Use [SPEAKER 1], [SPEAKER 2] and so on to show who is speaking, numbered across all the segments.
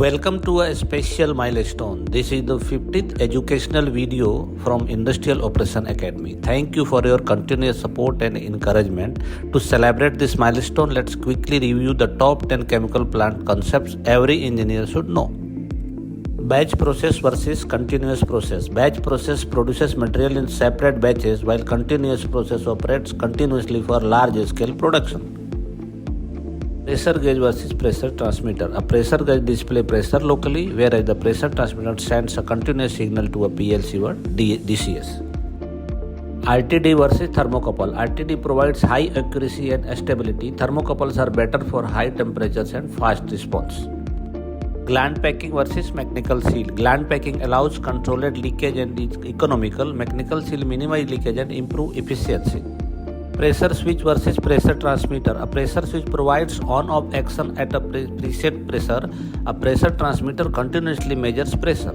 [SPEAKER 1] Welcome to a special milestone. This is the 50th educational video from Industrial Operation Academy. Thank you for your continuous support and encouragement. To celebrate this milestone, let's quickly review the top 10 chemical plant concepts every engineer should know. Batch process versus continuous process. Batch process produces material in separate batches while continuous process operates continuously for large scale production. Pressure gauge versus pressure transmitter. A pressure gauge displays pressure locally, whereas the pressure transmitter sends a continuous signal to a PLC or DCS. RTD versus thermocouple. RTD provides high accuracy and stability. Thermocouples are better for high temperatures and fast response. Gland packing versus mechanical seal. Gland packing allows controlled leakage and is economical. Mechanical seal minimize leakage and improve efficiency. Pressure switch versus pressure transmitter. A pressure switch provides on-off action at a preset pressure. A pressure transmitter continuously measures pressure.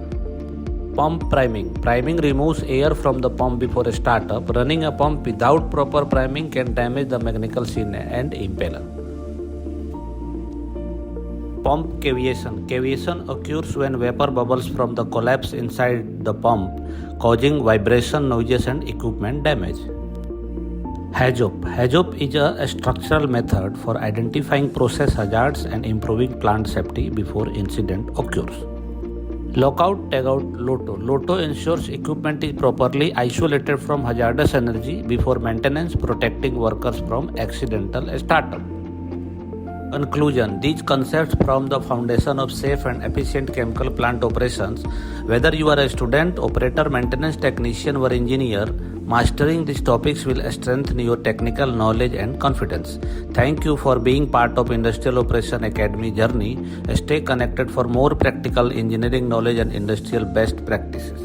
[SPEAKER 1] Pump priming. Priming removes air from the pump before startup. Running a pump without proper priming can damage the mechanical seal and impeller. Pump cavitation. Cavitation occurs when vapor bubbles from the collapse inside the pump, causing vibration, noises, and equipment damage. HAZOP. HAZOP is a structural method for identifying process hazards and improving plant safety before incident occurs. Lockout, Tagout, LOTO. LOTO ensures equipment is properly isolated from hazardous energy before maintenance, protecting workers from accidental startup. Conclusion. These concepts form the foundation of safe and efficient chemical plant operations. Whether you are a student, operator, maintenance technician, or engineer, mastering these topics will strengthen your technical knowledge and confidence. Thank you for being part of Industrial Operation Academy journey. Stay connected for more practical engineering knowledge and industrial best practices.